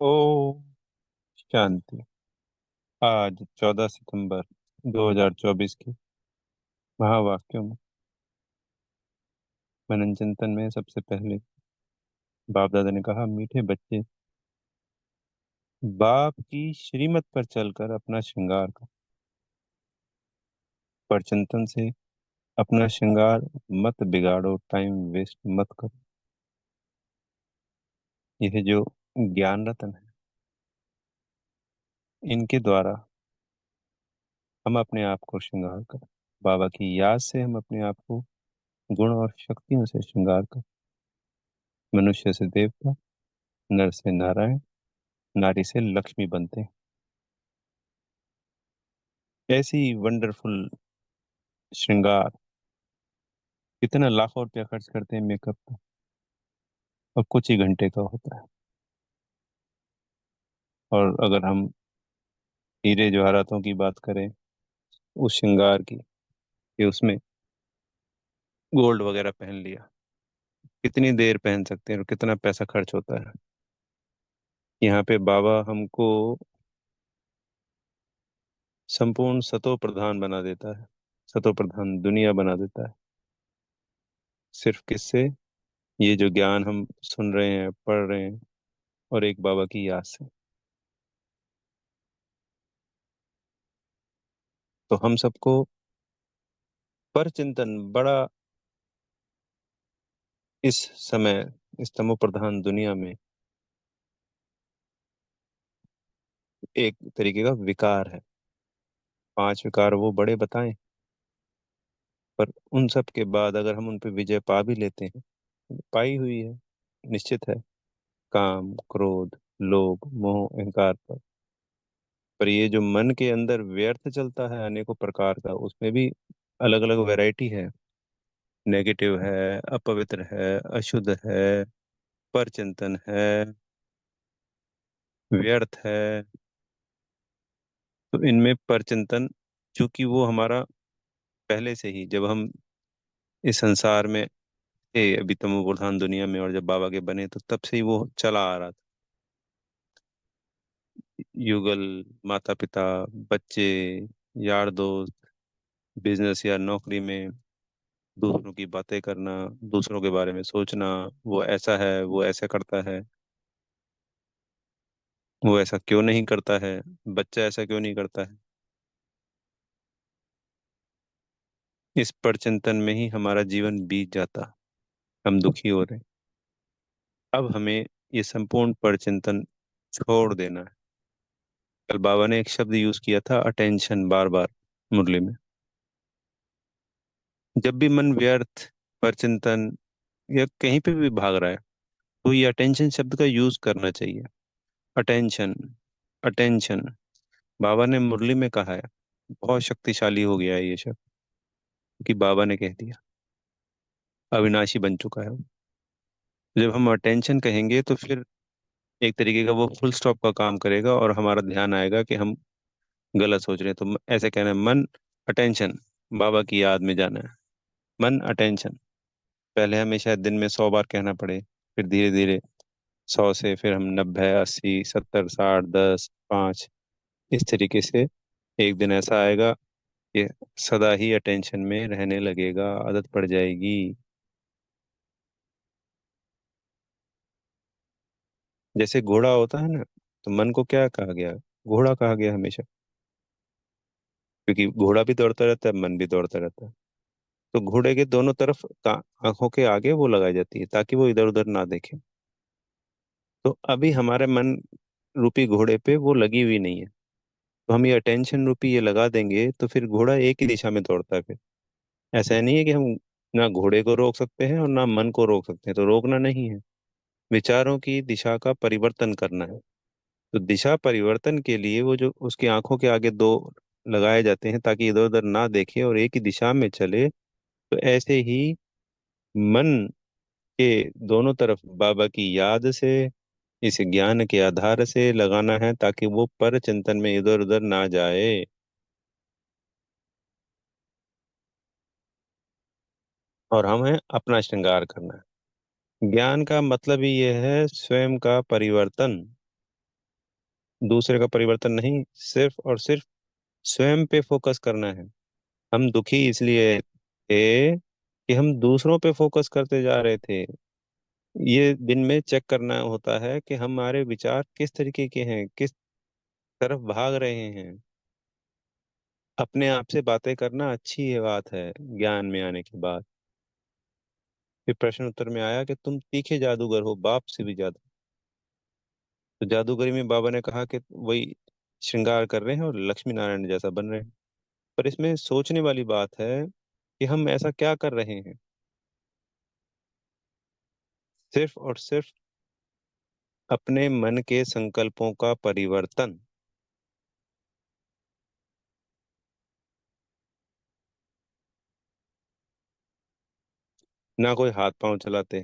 ओ शांति। आज 14 सितंबर 2024 के महावाक्यों में मनन चिंतन में सबसे पहले बाप दादा ने कहा, मीठे बच्चे, बाप की श्रीमत पर चलकर अपना श्रृंगार कर। पर चिंतन से अपना श्रृंगार मत बिगाड़ो, टाइम वेस्ट मत करो। यह जो ज्ञान रतन है, इनके द्वारा हम अपने आप को श्रृंगार करें। बाबा की याद से हम अपने आप को गुण और शक्तियों से श्रृंगार करें। मनुष्य से देवता, नर से नारायण, नारी से लक्ष्मी बनते हैं। ऐसी वंडरफुल श्रृंगार कितना लाखों रुपया खर्च करते हैं मेकअप पे, और कुछ ही घंटे का होता है। और अगर हम हीरे जवाहरातों की बात करें उस श्रृंगार की, कि उसमें गोल्ड वगैरह पहन लिया, कितनी देर पहन सकते हैं और कितना पैसा खर्च होता है। यहाँ पे बाबा हमको संपूर्ण सतो प्रधान बना देता है, सतो प्रधान दुनिया बना देता है। सिर्फ किससे? ये जो ज्ञान हम सुन रहे हैं, पढ़ रहे हैं, और एक बाबा की याद से। तो हम सबको पर चिंतन बड़ा, इस समय इस तमो प्रधान दुनिया में एक तरीके का विकार है। 5 विकार वो बड़े बताएं, पर उन सब के बाद अगर हम उन पे विजय पा भी लेते हैं, पाई हुई है, निश्चित है, काम, क्रोध, लोभ, मोह, अहंकार पर ये जो मन के अंदर व्यर्थ चलता है अनेकों प्रकार का, उसमें भी अलग अलग वैरायटी है। नेगेटिव है, अपवित्र है, अशुद्ध है, परचिंतन है, व्यर्थ है। तो इनमें परचिंतन, चूंकि वो हमारा पहले से ही, जब हम इस संसार में थे, अभी तमो प्रधान दुनिया में, और जब बाबा के बने तो तब से ही वो चला आ रहा था। युगल, माता पिता, बच्चे, यार दोस्त, बिजनेस या नौकरी में दूसरों की बातें करना, दूसरों के बारे में सोचना, वो ऐसा है, वो ऐसा करता है, वो ऐसा क्यों नहीं करता है, बच्चा ऐसा क्यों नहीं करता है। इस परचिंतन में ही हमारा जीवन बीत जाता, हम दुखी हो रहे। अब हमें ये संपूर्ण परचिंतन छोड़ देना है। कल बाबा ने एक शब्द यूज किया था, अटेंशन, बार बार मुरली में। जब भी मन व्यर्थ, परचिंतन या कहीं पे भी भाग रहा है, तो ये अटेंशन शब्द का यूज करना चाहिए। अटेंशन, अटेंशन, बाबा ने मुरली में कहा है। बहुत शक्तिशाली हो गया है ये शब्द, कि बाबा ने कह दिया, अविनाशी बन चुका है वो। जब हम अटेंशन कहेंगे तो फिर एक तरीके का वो फुल स्टॉप का काम करेगा, और हमारा ध्यान आएगा कि हम गलत सोच रहे हैं। तो ऐसे कहना है, मन अटेंशन, बाबा की याद में जाना है। मन अटेंशन, पहले हमें शायद दिन में 100 बार कहना पड़े, फिर धीरे धीरे 100 से फिर हम 90, 80, 70, 60, 10, 5, इस तरीके से एक दिन ऐसा आएगा कि सदा ही अटेंशन में रहने लगेगा, आदत पड़ जाएगी। जैसे घोड़ा होता है ना, तो मन को क्या कहा गया? घोड़ा कहा गया हमेशा, क्योंकि घोड़ा भी दौड़ता रहता है, मन भी दौड़ता रहता है। तो घोड़े के दोनों तरफ आंखों के आगे वो लगाई जाती है, ताकि वो इधर उधर ना देखे। तो अभी हमारे मन रूपी घोड़े पे वो लगी हुई नहीं है। तो हम ये अटेंशन रूपी ये लगा देंगे, तो फिर घोड़ा एक ही दिशा में दौड़ता है फिर। ऐसा नहीं है कि हम ना घोड़े को रोक सकते हैं और ना मन को रोक सकते हैं, तो रोकना नहीं है, विचारों की दिशा का परिवर्तन करना है। तो दिशा परिवर्तन के लिए वो जो उसकी आंखों के आगे दो लगाए जाते हैं, ताकि इधर उधर ना देखे और एक ही दिशा में चले। तो ऐसे ही मन के दोनों तरफ बाबा की याद से, इस ज्ञान के आधार से लगाना है, ताकि वो पर चिंतन में इधर उधर ना जाए। और हमें अपना श्रृंगार करना है। ज्ञान का मतलब ही यह है, स्वयं का परिवर्तन। दूसरे का परिवर्तन नहीं, सिर्फ और सिर्फ स्वयं पे फोकस करना है। हम दुखी इसलिए थे कि हम दूसरों पे फोकस करते जा रहे थे। ये दिन में चेक करना होता है कि हमारे विचार किस तरीके के हैं, किस तरफ भाग रहे हैं। अपने आप से बातें करना अच्छी ये बात है ज्ञान में आने के बाद। फिर प्रश्न उत्तर में आया कि तुम तीखे जादूगर हो, बाप से भी ज्यादा। तो जादूगरी में बाबा ने कहा कि वही श्रृंगार कर रहे हैं और लक्ष्मी नारायण जैसा बन रहे हैं। पर इसमें सोचने वाली बात है कि हम ऐसा क्या कर रहे हैं। सिर्फ और सिर्फ अपने मन के संकल्पों का परिवर्तन। ना कोई हाथ पांव चलाते।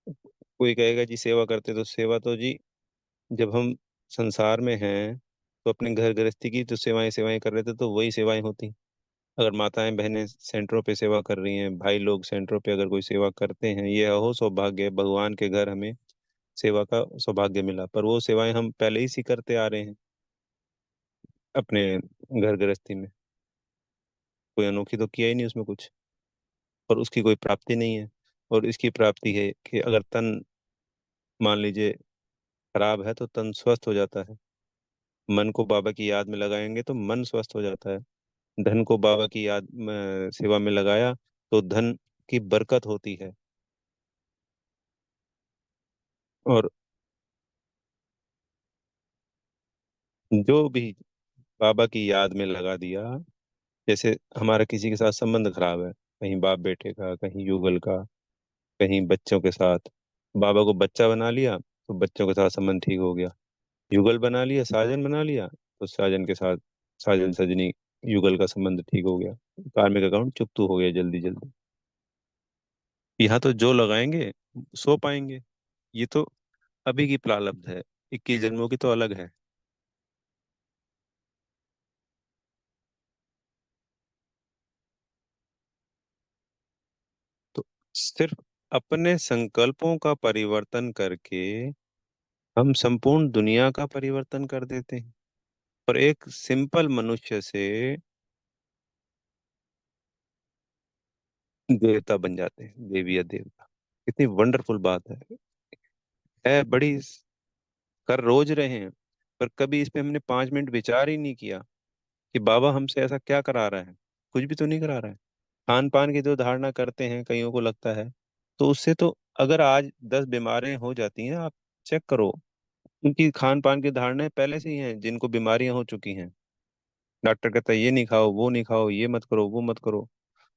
कोई कहेगा जी सेवा करते, तो सेवा तो जी जब हम संसार में हैं तो अपने घर गृहस्थी की जो सेवाएं सेवाएं कर रहे थे तो वही सेवाएं होती। अगर माताएं बहनें सेंटरों पे सेवा कर रही हैं, भाई लोग सेंटरों पे अगर कोई सेवा करते हैं, ये अहो सौभाग्य, भगवान के घर हमें सेवा का सौभाग्य मिला। पर वो सेवाएं हम पहले ही सी करते आ रहे हैं अपने घर गृहस्थी में। कोई अनोखी तो किया ही नहीं उसमें कुछ, और उसकी कोई प्राप्ति नहीं है। और इसकी प्राप्ति है कि अगर तन मान लीजिए खराब है तो तन स्वस्थ हो जाता है। मन को बाबा की याद में लगाएंगे तो मन स्वस्थ हो जाता है। धन को बाबा की याद में सेवा में लगाया तो धन की बरकत होती है। और जो भी बाबा की याद में लगा दिया, जैसे हमारा किसी के साथ संबंध खराब है, कहीं बाप बेटे का, कहीं युगल का, कहीं बच्चों के साथ, बाबा को बच्चा बना लिया तो बच्चों के साथ संबंध ठीक हो गया। युगल बना लिया, साजन बना लिया तो साजन के साथ, साजन सजनी, युगल का संबंध ठीक हो गया। कार्मिक अकाउंट चुकतू हो गया जल्दी जल्दी। यहाँ तो जो लगाएंगे सो पाएंगे। ये तो अभी की प्रारब्ध है, 21 जन्मों की तो अलग है। तो सिर्फ अपने संकल्पों का परिवर्तन करके हम संपूर्ण दुनिया का परिवर्तन कर देते हैं। और एक सिंपल मनुष्य से देवता बन जाते हैं, देवी या देवता। कितनी वंडरफुल बात है बड़ी। कर रोज रहे हैं, पर कभी इस पे हमने 5 मिनट विचार ही नहीं किया कि बाबा हमसे ऐसा क्या करा रहा है। कुछ भी तो नहीं करा रहा है। खान पान की जो धारणा करते हैं कईयों को लगता है, तो उससे तो अगर आज 10 बीमारियां हो जाती हैं, आप चेक करो। उनकी खान पान की धारणाएं पहले से ही हैं जिनको बीमारियां हो चुकी हैं। डॉक्टर कहता है ये नहीं खाओ, वो नहीं खाओ, ये मत करो, वो मत करो।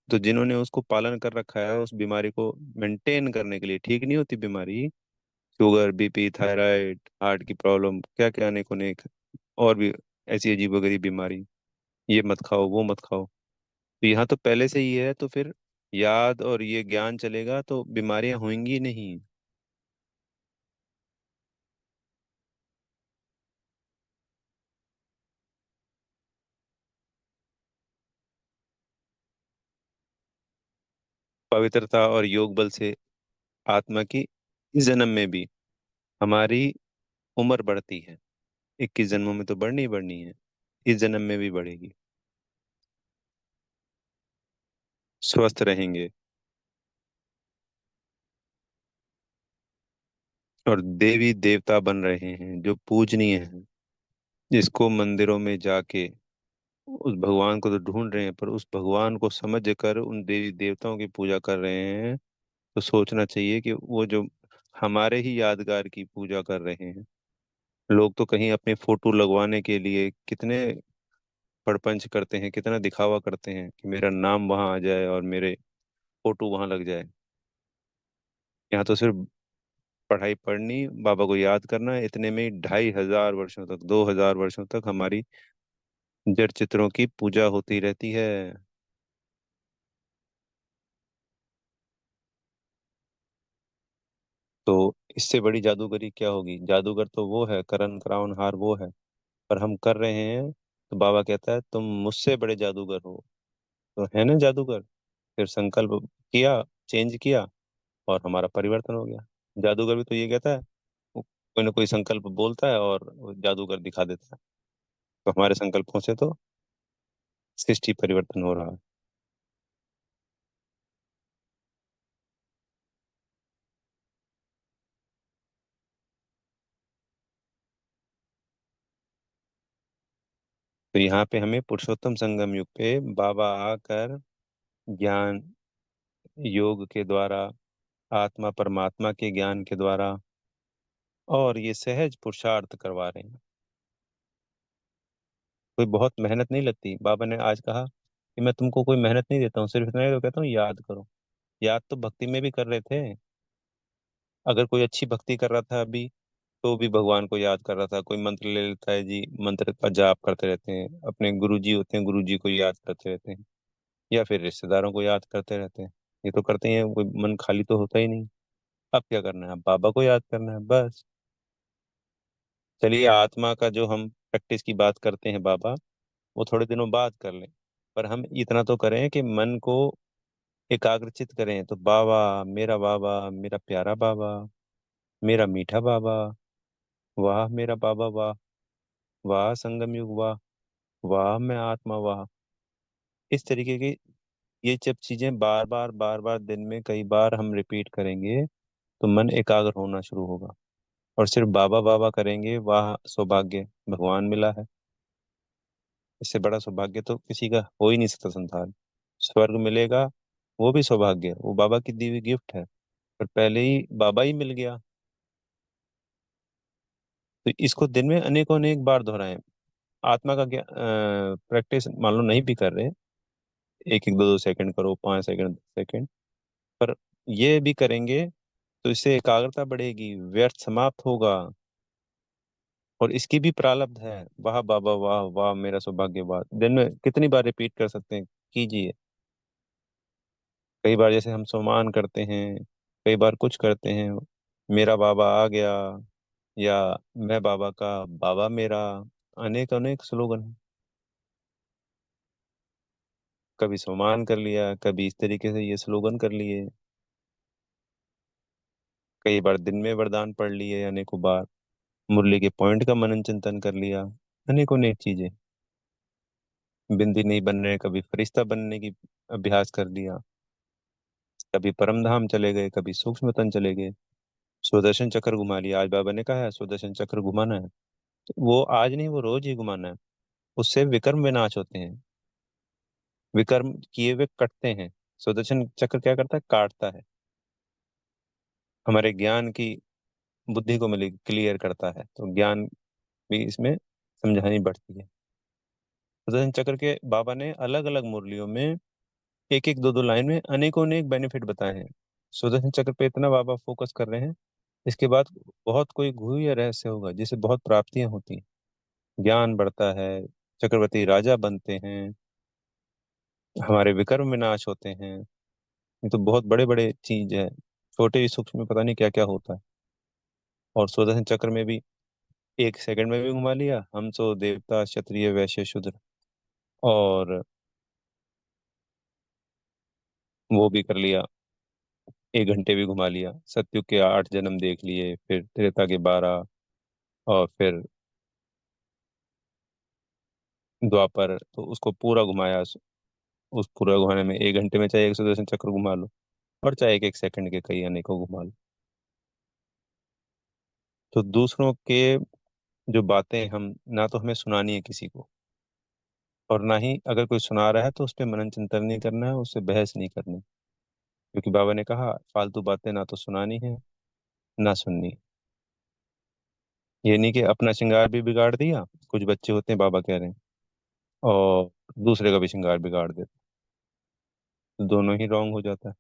तो जिन्होंने उसको पालन कर रखा है उस बीमारी को मेंटेन करने के लिए, ठीक नहीं होती बीमारी, शुगर, बीपी, थायराइड, हार्ट की प्रॉब्लम, क्या क्या अनेक अनेक और भी ऐसी अजीब गरीब बीमारी, ये मत खाओ, वो मत खाओ। तो यहाँ तो पहले से ही है, तो फिर याद और ये ज्ञान चलेगा तो बीमारियां होंगी नहीं। पवित्रता और योग बल से आत्मा की इस जन्म में भी हमारी उम्र बढ़ती है। 21 जन्मों में तो बढ़नी ही बढ़नी है, इस जन्म में भी बढ़ेगी। स्वस्थ रहेंगे और देवी देवता बन रहे हैं जो पूजनीय हैं। जिसको मंदिरों में जाके उस भगवान को तो ढूंढ रहे हैं, पर उस भगवान को समझ कर उन देवी देवताओं की पूजा कर रहे हैं। तो सोचना चाहिए कि वो जो हमारे ही यादगार की पूजा कर रहे हैं। लोग तो कहीं अपनी फोटो लगवाने के लिए कितने बड़पंच करते हैं, कितना दिखावा करते हैं कि मेरा नाम वहां आ जाए और मेरे फोटो वहां लग जाए। यहाँ तो सिर्फ पढ़ाई पढ़नी, बाबा को याद करना है, इतने में ही 2500 वर्षों तक, 2000 वर्षों तक हमारी जड़ चित्रों की पूजा होती रहती है। तो इससे बड़ी जादूगरी क्या होगी। जादूगर तो वो है, करण कराउनहार वो है, पर हम कर रहे हैं। तो बाबा कहता है तुम मुझसे बड़े जादूगर हो। तो है ना जादूगर। फिर संकल्प किया, चेंज किया और हमारा परिवर्तन हो गया। जादूगर भी तो ये कहता है, कोई ना कोई संकल्प बोलता है और वो जादूगर दिखा देता है। तो हमारे संकल्पों से तो सृष्टि परिवर्तन हो रहा है। तो यहाँ पे हमें पुरुषोत्तम संगम युग पे बाबा आकर ज्ञान योग के द्वारा, आत्मा परमात्मा के ज्ञान के द्वारा, और ये सहज पुरुषार्थ करवा रहे हैं। कोई बहुत मेहनत नहीं लगती। बाबा ने आज कहा कि मैं तुमको कोई मेहनत नहीं देता हूँ, सिर्फ इतना ही तो कहता हूँ याद करो। याद तो भक्ति में भी कर रहे थे। अगर कोई अच्छी भक्ति कर रहा था अभी, तो भी भगवान को याद कर रहा था। कोई मंत्र ले लेता है जी, मंत्र का जाप करते रहते हैं, अपने गुरु जी होते हैं, गुरु जी को याद करते रहते हैं, या फिर रिश्तेदारों को याद करते रहते हैं। ये तो करते ही हैं, कोई मन खाली तो होता ही नहीं। अब क्या करना है? अब बाबा को याद करना है बस। चलिए, आत्मा का जो हम प्रैक्टिस की बात करते हैं बाबा, वो थोड़े दिनों बाद कर लें। पर हम इतना तो करें कि मन को एकाग्रचित करें। तो बाबा, मेरा प्यारा बाबा, मेरा मीठा बाबा, वाह मेरा बाबा वाह, वाह संगम युग वाह, वाह मैं आत्मा वाह। इस तरीके की ये जब चीजें बार बार दिन में कई बार हम रिपीट करेंगे, तो मन एकाग्र होना शुरू होगा। और सिर्फ बाबा बाबा करेंगे, वाह सौभाग्य भगवान मिला है। इससे बड़ा सौभाग्य तो किसी का हो ही नहीं सकता संसार में। स्वर्ग मिलेगा, वो भी सौभाग्य है, वो बाबा की दी हुई गिफ्ट है। पर पहले ही बाबा ही मिल गया। तो इसको दिन में अनेकों अनेक बार दोहराएं। आत्मा का क्या प्रैक्टिस मान लो नहीं भी कर रहे, एक एक दो दो सेकंड करो, 5 सेकंड, 10 सेकंड, पर ये भी करेंगे तो इससे एकाग्रता बढ़ेगी, व्यर्थ समाप्त होगा। और इसकी भी प्रारब्ध है। वाह बाबा वाह, वाह मेरा सौभाग्य वाह, दिन में कितनी बार रिपीट कर सकते हैं? कीजिए। कई बार जैसे हम सम्मान करते हैं, कई बार कुछ करते हैं, मेरा बाबा आ गया, या मैं बाबा का, बाबा मेरा, अनेक अनेक स्लोगन हैं। कभी सम्मान कर लिया, कभी इस तरीके से ये स्लोगन कर लिए। कई बार दिन में वरदान पढ़ लिए, अनेकों बार मुरली के पॉइंट का मनन चिंतन कर लिया, अनेकों अनेक चीजें। बिंदी नहीं बन रहे, कभी फरिश्ता बनने की अभ्यास कर लिया। कभी परम धाम चले गए, कभी सूक्ष्म तन चले गए। सुदर्शन चक्र घुमा लिया। आज बाबा ने कहा है सुदर्शन चक्र घुमाना है, तो वो आज नहीं, वो रोज ही घुमाना है। उससे विकर्म विनाश होते हैं। विकर्म किए हुए कटते हैं। सुदर्शन चक्र क्या करता है? काटता है। हमारे ज्ञान की बुद्धि को मिले क्लियर करता है, तो ज्ञान भी इसमें समझानी बढ़ती है। सुदर्शन चक्र के बाबा ने अलग अलग मुरलियों में एक एक दो दो लाइन में अनेकों अनेक बेनिफिट बताए हैं। सुदर्शन चक्र पे इतना बाबा फोकस कर रहे हैं। इसके बाद बहुत कोई गुह्य रहस्य होगा जिससे बहुत प्राप्तियां होती हैं, ज्ञान बढ़ता है, चक्रवर्ती राजा बनते हैं, हमारे विकर्म विनाश होते हैं। ये तो बहुत बड़े बड़े चीज है। छोटे सूक्ष्म में पता नहीं क्या क्या होता है। और सुदर्शन चक्र में भी 1 सेकंड में भी घुमा लिया, हम सो देवता क्षत्रिय वैश्य शूद्र। और वो भी कर लिया, 1 घंटे भी घुमा लिया। सतयुग के 8 जन्म देख लिए, फिर त्रेता के 12, और फिर द्वापर, तो उसको पूरा घुमाया। उस पूरा घुमाने में 1 घंटे में चाहे 110 चक्र घुमा लो, और चाहे एक एक सेकंड के कई अनेकों घुमा लो। तो दूसरों के जो बातें हम, ना तो हमें सुनानी है किसी को, और ना ही अगर कोई सुना रहा है तो उस पर मनन चिंतन नहीं करना है, उससे बहस नहीं करनी। क्योंकि बाबा ने कहा फालतू बातें ना तो सुनानी है, ना सुननी है। ये नहीं कि अपना श्रृंगार भी बिगाड़ दिया, कुछ बच्चे होते हैं बाबा कह रहे हैं, और दूसरे का भी श्रृंगार बिगाड़ देते, तो दोनों ही रॉन्ग हो जाता है।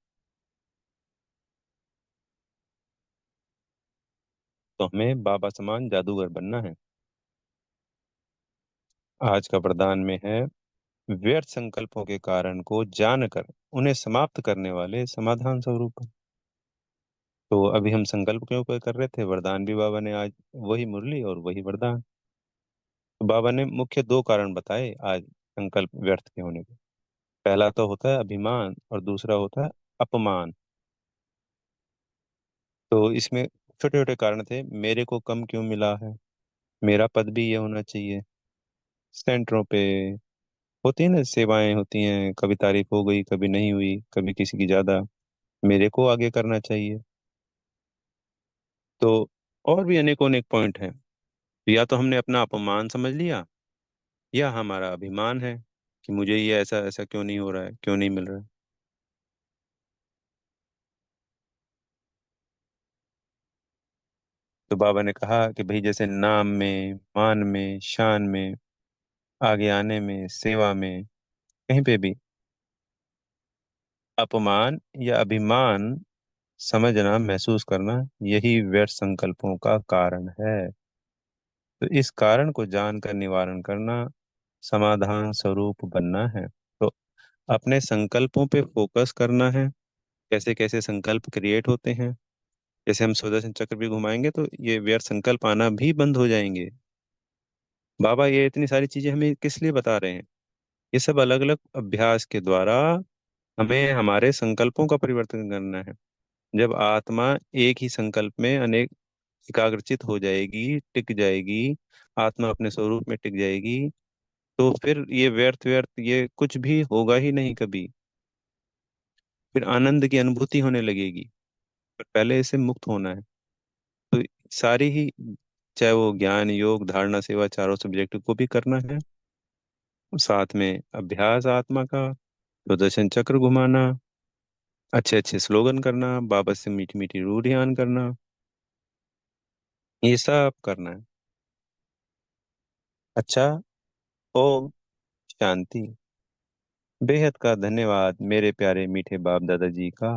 तो हमें बाबा समान जादूगर बनना है। आज का वरदान में है, व्यर्थ संकल्पों के कारण को जानकर उन्हें समाप्त करने वाले समाधान स्वरूप। तो अभी हम संकल्प के ऊपर कर रहे थे, वरदान भी बाबा ने आज वही मुरली और वही वरदान। तो बाबा ने मुख्य 2 कारण बताए आज संकल्प व्यर्थ के होने के। पहला तो होता है अभिमान, और दूसरा होता है अपमान। तो इसमें छोटे छोटे कारण थे, मेरे को कम क्यों मिला है, मेरा पद भी ये होना चाहिए। सेंटरों पे होती है ना, सेवाएं होती हैं, कभी तारीफ हो गई, कभी नहीं हुई, कभी किसी की ज्यादा, मेरे को आगे करना चाहिए। तो और भी अनेकों अनेक पॉइंट हैं। या तो हमने अपना अपमान समझ लिया, या हमारा अभिमान है कि मुझे ये ऐसा ऐसा क्यों नहीं हो रहा है, क्यों नहीं मिल रहा है। तो बाबा ने कहा कि भाई जैसे नाम में, मान में, शान में, आगे आने में, सेवा में, कहीं पे भी अपमान या अभिमान समझना, महसूस करना, यही व्यर्थ संकल्पों का कारण है। तो इस कारण को जानकर निवारण करना, समाधान स्वरूप बनना है। तो अपने संकल्पों पे फोकस करना है। कैसे कैसे संकल्प क्रिएट होते हैं, जैसे हम सुदर्शन चक्र भी घुमाएंगे तो ये व्यर्थ संकल्प आना भी बंद हो जाएंगे। बाबा ये इतनी सारी चीजें हमें किस लिए बता रहे हैं? ये सब अलग अलग अभ्यास के द्वारा हमें हमारे संकल्पों का परिवर्तन करना है। जब आत्मा एक ही संकल्प में अनेक एकाग्रचित हो जाएगी, टिक जाएगी, आत्मा अपने स्वरूप में टिक जाएगी, तो फिर ये व्यर्थ व्यर्थ ये कुछ भी होगा ही नहीं कभी। फिर आनंद की अनुभूति होने लगेगी, पर पहले इसे मुक्त होना है। तो सारी ही, चाहे वो ज्ञान, योग, धारणा, सेवा, चारों सब्जेक्ट को भी करना है, साथ में अभ्यास आत्मा का, सुदर्शन चक्र घुमाना, अच्छे अच्छे स्लोगन करना, बाबा से मीठी मीठी रूढ़ियान करना, ये सब करना है। अच्छा। ओम शांति। बेहद का धन्यवाद मेरे प्यारे मीठे बाप दादाजी का।